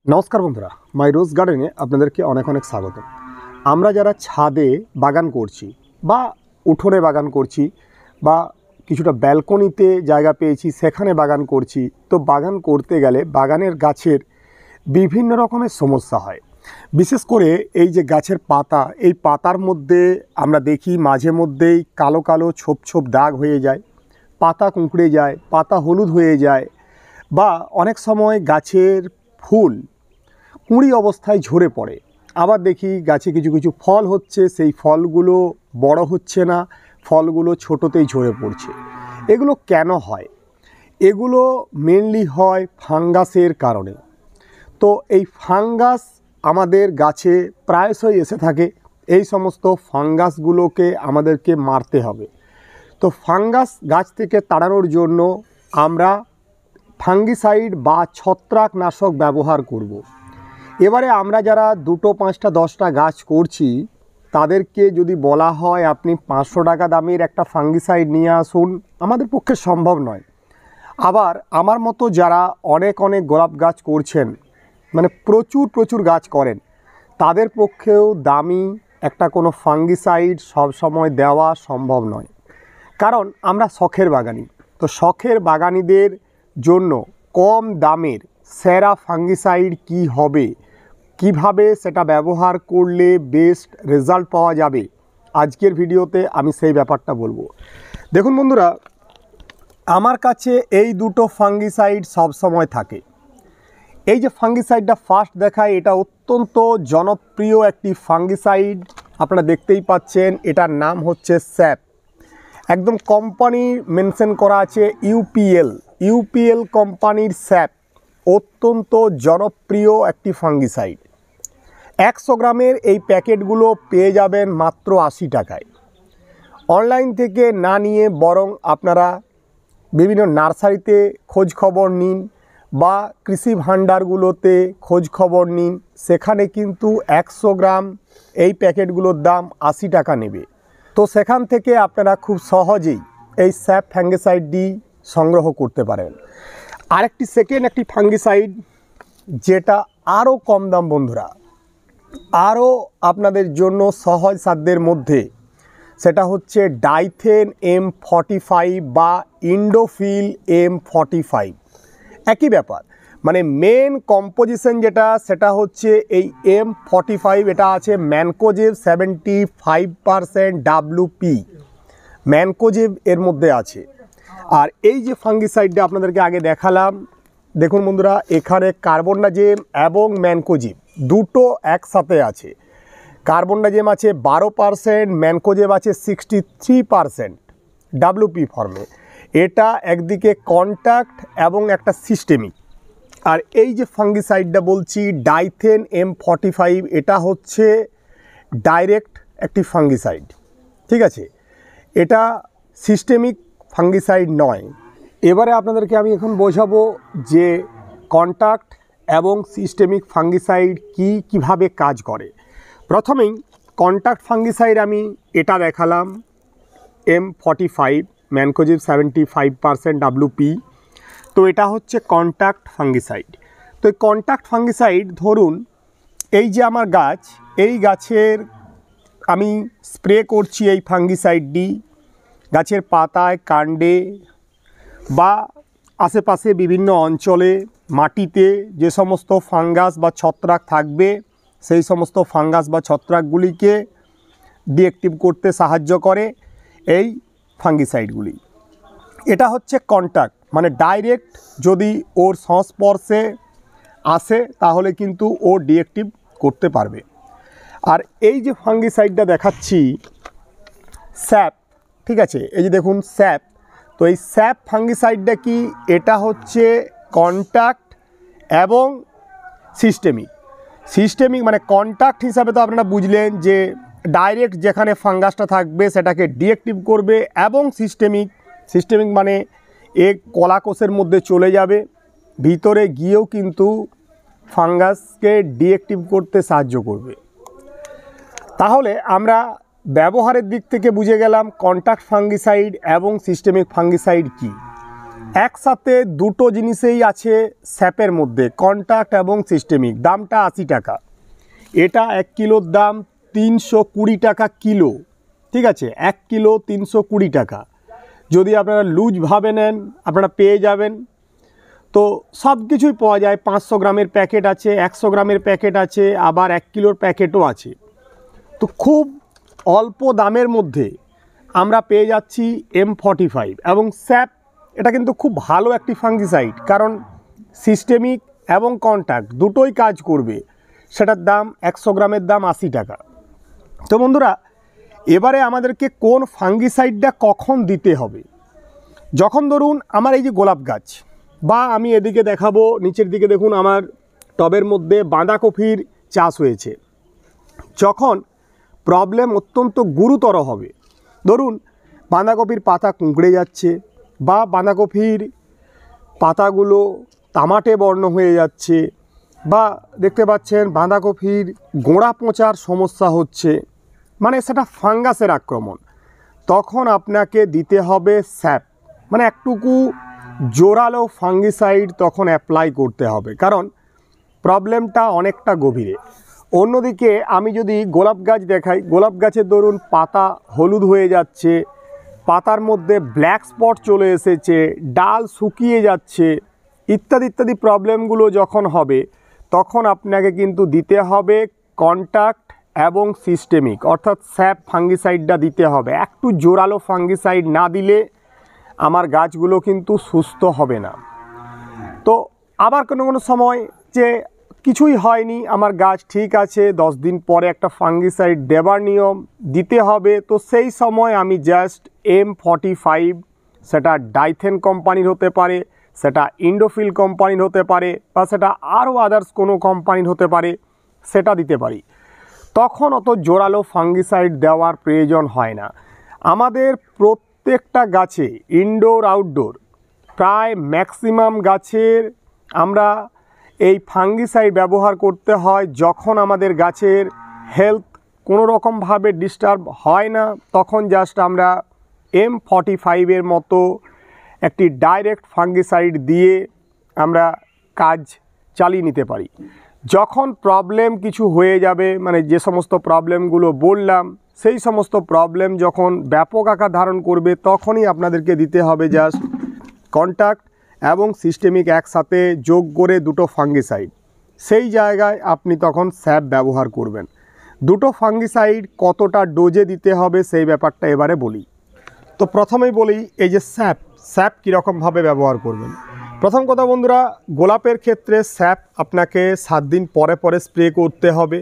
নমস্কার বন্ধুরা, মাই রোজ গার্ডেনে আপনাদেরকে অনেক অনেক স্বাগত। আমরা যারা ছাদে বাগান করছি বা উঠোনে বাগান করছি বা কিছুটা ব্যালকনিতে জায়গা পেয়েছি সেখানে বাগান করছি, তো বাগান করতে গেলে বাগানের গাছের বিভিন্ন রকমের সমস্যা হয়। বিশেষ করে এই যে গাছের পাতা, এই পাতার মধ্যে আমরা দেখি মাঝে মধ্যেই কালো কালো ছোপ ছোপ দাগ হয়ে যায়, পাতা কুঁকড়ে যায়, পাতা হলুদ হয়ে যায়, বা অনেক সময় গাছের ফুল কুঁড়ি অবস্থায় ঝরে পড়ে। আবার দেখি গাছে কিছু কিছু ফল হচ্ছে, সেই ফলগুলো বড় হচ্ছে না, ফলগুলো ছোটোতেই ঝরে পড়ছে। এগুলো কেন হয়? এগুলো মেনলি হয় ফাঙ্গাসের কারণে। তো এই ফাঙ্গাস আমাদের গাছে প্রায়শই এসে থাকে। এই সমস্ত ফাঙ্গাসগুলোকে আমাদেরকে মারতে হবে। তো ফাঙ্গাস গাছ থেকে তাড়ানোর জন্য আমরা ফাঙ্গিসাইড বা ছত্রাকনাশক ব্যবহার করব। এবারে আমরা যারা 2টো 5টা 10টা গাছ করছি তাদেরকে যদি বলা হয় আপনি 500 টাকা দামের একটা ফাঙ্গিসাইড নিয়ে আসুন, আমাদের পক্ষে সম্ভব নয়। আবার আমার মতো যারা অনেক অনেক গোলাপ গাছ করছেন, মানে প্রচুর প্রচুর গাছ করেন, তাদের পক্ষেও দামি একটা কোনো ফাঙ্গিসাইড সব সময় দেওয়া সম্ভব নয়। কারণ আমরা শখের বাগানি। তো শখের বাগানিদের জন্য কম দামের সেরা ফাঙ্গিসাইড কি হবে, কিভাবে সেটা ব্যবহার করলে বেস্ট রেজাল্ট পাওয়া যাবে, আজকের ভিডিওতে আমি সেই ব্যাপারটা বলবো। দেখুন বন্ধুরা, আমার কাছে এই দুটো ফাঙ্গিসাইড সব সময় থাকে। এই যে ফাঙ্গিসাইডটা ফার্স্ট দেখায়, এটা অত্যন্ত জনপ্রিয় একটি ফাঙ্গিসাইড। আপনারা দেখতেই পাচ্ছেন, এটার নাম হচ্ছে স্যাপ। একদম কোম্পানি মেনশন করা আছে ইউপিএল কোম্পানির স্যাপ। অত্যন্ত জনপ্রিয় একটি ফাঙ্গিসাইড। 100 গ্রামের এই প্যাকেটগুলো পেয়ে যাবেন মাত্র 80 টাকায়। অনলাইন থেকে না নিয়ে বরং আপনারা বিভিন্ন নার্সারিতে খোঁজ খবর নিন বা কৃষি ভাণ্ডারগুলোতে খোঁজ খবর নিন, সেখানে কিন্তু 100 গ্রাম এই প্যাকেটগুলোর দাম 80 টাকা নেবে। তো সেখান থেকে আপনারা খুব সহজেই এই স্যাপ ফাঙ্গিসাইডটি সংগ্রহ করতে পারেন। আরেকটি সেকেন্ড একটি ফাঙ্গিসাইড যেটা আরও কম দাম বন্ধুরা, আরও আপনাদের জন্য সহজ সাধ্যের মধ্যে, সেটা হচ্ছে ডাইথেন M45 বা ইন্ডোফিল M45। একই ব্যাপার, মানে মেন কম্পোজিশন যেটা সেটা হচ্ছে এই M45। এটা আছে ম্যানকোজেব 75% WP, ম্যানকোজেব এর মধ্যে আছে। আর এই যে ফাঙ্গিসাইডটা আপনাদেরকে আগে দেখালাম, দেখুন বন্ধুরা, এখানে কার্বনডাজিম এবং ম্যানকোজেব দুটো একসাথে আছে। কার্বনডাজিম আছে 12%, ম্যানকোজেব আছে 63% WP ফর্মে। এটা একদিকে কন্ট্যাক্ট এবং একটা সিস্টেমিক। আর এই যে ফাঙ্গিসাইডটা বলছি ডাইথেন M45, এটা হচ্ছে ডাইরেক্ট একটি ফাঙ্গিসাইড, ঠিক আছে? এটা সিস্টেমিক ফাঙ্গিসাইড নয়। এবারে আপনাদেরকে আমি এখন বোঝাবো যে কন্ট্যাক্ট এবং সিস্টেমিক ফাঙ্গিসাইড কিভাবে কাজ করে। প্রথমেই কন্ট্যাক্ট ফাঙ্গিসাইড আমি এটা দেখালাম M45, ম্যানকোজেব 75% WP। তো এটা হচ্ছে কন্ট্যাক্ট ফাঙ্গিসাইড। তো এই কন্ট্যাক্ট ফাঙ্গিসাইড, ধরুন এই যে আমার গাছ, এই গাছের আমি স্প্রে করছি এই ফাঙ্গিসাইডটি গাছের পাতায়, কাণ্ডে বা আশেপাশে বিভিন্ন অঞ্চলে মাটিতে যে সমস্ত ফাঙ্গাস বা ছত্রাক থাকবে, সেই সমস্ত ফাঙ্গাস বা ছত্রাকগুলিকে ডিঅ্যাক্টিভ করতে সাহায্য করে এই ফাঙ্গিসাইডগুলি। এটা হচ্ছে কন্ট্যাক্ট, মানে ডাইরেক্ট যদি ওর সংস্পর্শে আসে তাহলে কিন্তু ও ডিঅ্যাক্টিভ করতে পারবে। আর এই যে ফাঙ্গিসাইডটা দেখাচ্ছি স্যাপ, ঠিক আছে, এই যে দেখুন স্যাপ। তো এই স্যাপ ফাঙ্গিসাইডটা কি? এটা হচ্ছে কন্ট্যাক্ট এবং সিস্টেমিক মানে কন্ট্যাক্ট হিসাবে তো আপনারা বুঝলেন যে ডাইরেক্ট যেখানে ফাঙ্গাসটা থাকবে সেটাকে ডিঅ্যাক্টিভ করবে, এবং সিস্টেমিক মানে এ কলাকোষের মধ্যে চলে যাবে, ভিতরে গিয়েও কিন্তু ফাঙ্গাসকে ডিঅ্যাক্টিভ করতে সাহায্য করবে। তাহলে আমরা ব্যবহারের দিক থেকে বুঝে গেলাম কন্ট্যাক্ট ফাঙ্গিসাইড এবং সিস্টেমিক ফাঙ্গিসাইড কি। একসাথে দুটো জিনিসেই আছে স্যাপের মধ্যে, কন্ট্যাক্ট এবং সিস্টেমিক। দামটা 80 টাকা। এটা 1 কিলোর দাম 320 টাকা কিলো। ঠিক আছে, 1 কিলো 320 টাকা। যদি আপনারা লুজভাবে নেন আপনারা পেয়ে যাবেন। তো সব কিছুই পাওয়া যায়। 500 গ্রামের প্যাকেট আছে, 100 গ্রামের প্যাকেট আছে, আবার 1 কিলোর প্যাকেটও আছে। তো খুব অল্প দামের মধ্যে আমরা পেয়ে যাচ্ছি M45 এবং স্যাপ। এটা কিন্তু খুব ভালো একটি ফাঙ্গিসাইড, কারণ সিস্টেমিক এবং কন্ট্যাক্ট দুটোই কাজ করবে। সেটার দাম 100 গ্রামের দাম 80 টাকা। তো বন্ধুরা, এবারে আমাদেরকে কোন ফাঙ্গিসাইডটা কখন দিতে হবে? যখন ধরুন আমার এই যে গোলাপ গাছ, বা আমি এদিকে দেখাবো, নিচের দিকে দেখুন আমার টবের মধ্যে বাঁধাকপির চাষ হয়েছে। যখন প্রবলেম অত্যন্ত গুরুতর হবে, ধরুন বাঁধাকপির পাতা কুঁকড়ে যাচ্ছে, বা বাঁধাকপির পাতাগুলো তামাটে বর্ণ হয়ে যাচ্ছে, বা দেখতে পাচ্ছেন বাঁধাকপির গোড়া পচার সমস্যা হচ্ছে, মানে সেটা ফাঙ্গাসের আক্রমণ, তখন আপনাকে দিতে হবে স্যাপ। মানে একটুকু জোরালো ফাঙ্গিসাইড তখন অ্যাপ্লাই করতে হবে, কারণ প্রবলেমটা অনেকটা গভীরে। অন্যদিকে আমি যদি গোলাপ গাছ দেখাই, গোলাপ গাছের ধরুন পাতা হলুদ হয়ে যাচ্ছে, পাতার মধ্যে ব্ল্যাক স্পট চলে এসেছে, ডাল শুকিয়ে যাচ্ছে, ইত্যাদি ইত্যাদি প্রবলেমগুলো যখন হবে, তখন আপনাকে কিন্তু দিতে হবে কন্ট্যাক্ট এবং সিস্টেমিক, অর্থাৎ স্যাপ ফাঙ্গিসাইডটা দিতে হবে। একটু জোরালো ফাঙ্গিসাইড না দিলে আমার গাছগুলো কিন্তু সুস্থ হবে না। তো আবার কোনো কোনো সময় যে কিছুই হয়নি, আমার গাছ ঠিক আছে, 10 দিন পরে একটা ফাঙ্গিসাইড দেবার নিয়ম দিতে হবে, তো সেই সময় আমি জাস্ট M45, সেটা ডাইথেন কোম্পানির হতে পারে, সেটা ইন্ডোফিল কোম্পানির হতে পারে, বা সেটা আরও আদার্স কোনো কোম্পানির হতে পারে, সেটা দিতে পারি। তখন অত জোরালো ফাঙ্গিসাইড দেওয়ার প্রয়োজন হয় না। আমাদের প্রত্যেকটা গাছে, ইনডোর আউটডোর, প্রায় ম্যাক্সিমাম গাছের আমরা এই ফাঙ্গিসাইড ব্যবহার করতে হয় যখন আমাদের গাছের হেলথ কোনো রকমভাবে ডিস্টার্ব হয় না, তখন জাস্ট আমরা M45-এর মতো একটি ডাইরেক্ট ফাঙ্গিসাইড দিয়ে আমরা কাজ চালিয়ে নিতে পারি। যখন প্রবলেম কিছু হয়ে যাবে, মানে যে সমস্ত প্রবলেমগুলো বললাম, সেই সমস্ত প্রবলেম যখন ব্যাপক আকার ধারণ করবে, তখনই আপনাদেরকে দিতে হবে জাস্ট কন্ট্যাক্ট এবং সিস্টেমিক একসাথে যোগ করে দুটো ফাঙ্গিসাইড। সেই জায়গায় আপনি তখন স্যাপ ব্যবহার করবেন। দুটো ফাঙ্গিসাইড কতটা ডোজে দিতে হবে সেই ব্যাপারটা এবারে বলি। তো প্রথমেই বলি, এই যে স্যাপ কীরকমভাবে ব্যবহার করবেন। প্রথম কথা বন্ধুরা, গোলাপের ক্ষেত্রে স্যাপ আপনাকে 7 দিন পরে পরে স্প্রে করতে হবে।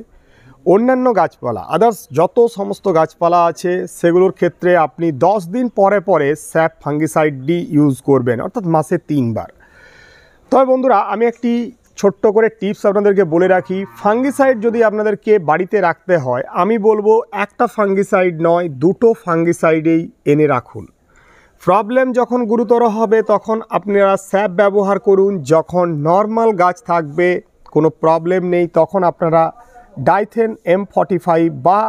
অন্যান্য গাছপালা, আদার্স যত সমস্ত গাছপালা আছে সেগুলোর ক্ষেত্রে আপনি 10 দিন পরে পরে স্যাপ ফাঙ্গিসাইডটি ইউজ করবেন, অর্থাৎ মাসে 3 বার। তবে বন্ধুরা, আমি একটি ছোট্ট করে টিপস আপনাদেরকে বলে রাখি। ফাঙ্গিসাইড যদি আপনাদেরকে বাড়িতে রাখতে হয়, আমি বলবো একটা ফাঙ্গিসাইড নয়, দুটো ফাঙ্গিসাইডেই এনে রাখুন। প্রবলেম যখন গুরুতর হবে তখন আপনারা স্যাপ ব্যবহার করুন। যখন নর্মাল গাছ থাকবে, কোনো প্রবলেম নেই, তখন আপনারা ডাইথেন M45 বা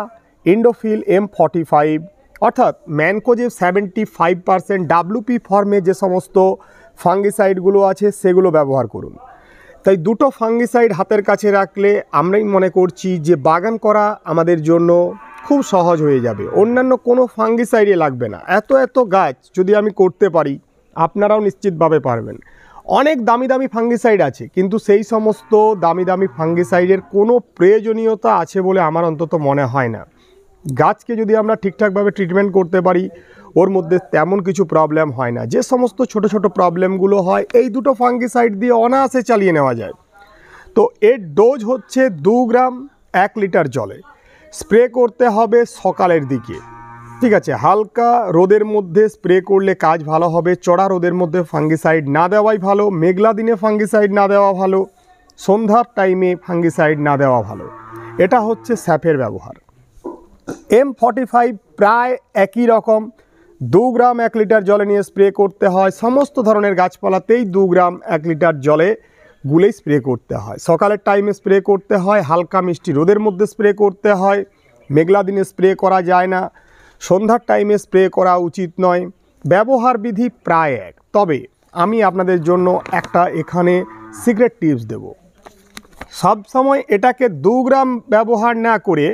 ইন্ডোফিল M45, অর্থাৎ ম্যানকোজেব 75% WP ফর্মে যে সমস্ত ফাঙ্গিসাইডগুলো আছে সেগুলো ব্যবহার করুন। তাই দুটো ফাঙ্গিসাইড হাতের কাছে রাখলে আমরাই মনে করছি যে বাগান করা আমাদের জন্য খুব সহজ হয়ে যাবে। অন্যান্য কোনো ফাঙ্গিসাইডে লাগবে না। এত গাছ যদি আমি করতে পারি, আপনারাও নিশ্চিতভাবে পারবেন। অনেক দামি দামি ফাঙ্গিসাইড আছে, কিন্তু সেই সমস্ত দামি দামি ফাঙ্গিসাইডের কোনো প্রয়োজনীয়তা আছে বলে আমার অন্তত মনে হয় না। গাছকে যদি আমরা ঠিকঠাকভাবে ট্রিটমেন্ট করতে পারি, ওর মধ্যে তেমন কিছু প্রবলেম হয় না। যে সমস্ত ছোট ছোট প্রবলেমগুলো হয়, এই দুটো ফাঙ্গিসাইড দিয়ে অনায়াসে চালিয়ে নেওয়া যায়। তো এর ডোজ হচ্ছে 2 গ্রাম 1 লিটার জলে। স্প্রে করতে হবে সকালের দিকে, ঠিক আছে। হালকা রোদের মধ্যে স্প্রে করলে কাজ ভালো হবে। চড়া রোদের মধ্যে ফাঙ্গিসাইড না দেওয়াই ভালো। মেঘলা দিনে ফাঙ্গিসাইড না দেওয়া ভালো। সন্ধ্যার টাইমে ফাঙ্গিসাইড না দেওয়া ভালো। এটা হচ্ছে স্যাপের ব্যবহার। M45 প্রায় একই রকম। 2 গ্রাম 1 লিটার জলে নিয়ে স্প্রে করতে হয়। সমস্ত ধরনের গাছপালাতেই 2 গ্রাম 1 লিটার জলে গুলেই স্প্রে করতে হয়। সকালের টাইমে স্প্রে করতে হয়, হালকা মিষ্টি রোদের মধ্যে স্প্রে করতে হয়। মেঘলা দিনে স্প্রে করা যায় না। সন্ধ্যার টাইমে স্প্রে করা উচিত নয়। ব্যবহার বিধি প্রায় এক, তবে আমি আপনাদের জন্য একটা এখানে সিক্রেট টিপস দেব। সব সময় এটাকে 2 গ্রাম ব্যবহার না করে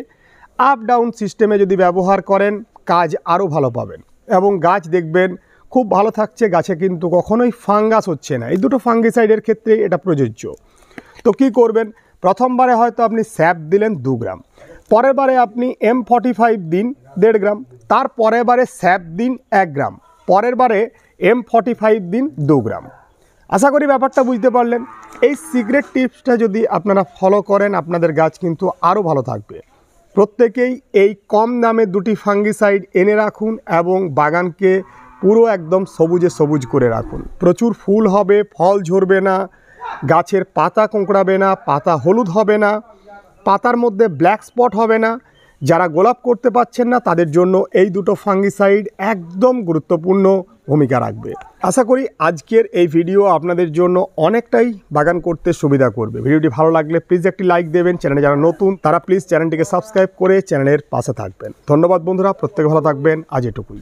আপ ডাউন সিস্টেমে যদি ব্যবহার করেন কাজ আরও ভালো পাবেন এবং গাছ দেখবেন খুব ভালো থাকছে, গাছে কিন্তু কখনোই ফাঙ্গাস হচ্ছে না। এই দুটো ফাঙ্গিসাইডের ক্ষেত্রে এটা প্রযোজ্য। তো কী করবেন, প্রথমবারে হয়তো আপনি স্যাপ দিলেন 2 গ্রাম, পরের বারে আপনি M45 দিন 1.5 গ্রাম, তার পরের বারে স্যাপ দিন 1 গ্রাম, পরের বারে M45 দিন 2 গ্রাম। আশা করি ব্যাপারটা বুঝতে পারলেন। এই সিক্রেট টিপসটা যদি আপনারা ফলো করেন আপনাদের গাছ কিন্তু আরও ভালো থাকবে। প্রত্যেকেই এই কম দামে 2টি ফাঙ্গিসাইড এনে রাখুন এবং বাগানকে পুরো একদম সবুজে সবুজ করে রাখুন। প্রচুর ফুল হবে, ফল ঝরবে না, গাছের পাতা কোঁকড়াবে না, পাতা হলুদ হবে না, পাতার মধ্যে ব্ল্যাক স্পট হবে না। যারা গোলাপ করতে পারছেন না তাদের জন্য এই দুটো ফাঙ্গিসাইড একদম গুরুত্বপূর্ণ ভূমিকা রাখবে। আশা করি আজকের এই ভিডিও আপনাদের জন্য অনেকটাই বাগান করতে সুবিধা করবে। ভিডিওটি ভালো লাগলে প্লিজ একটি লাইক দেবেন। চ্যানেলে যারা নতুন তারা প্লিজ চ্যানেলটিকে সাবস্ক্রাইব করে চ্যানেলের পাশে থাকবেন। ধন্যবাদ বন্ধুরা, প্রত্যেকে ভালো থাকবেন। আজ এটুকুই।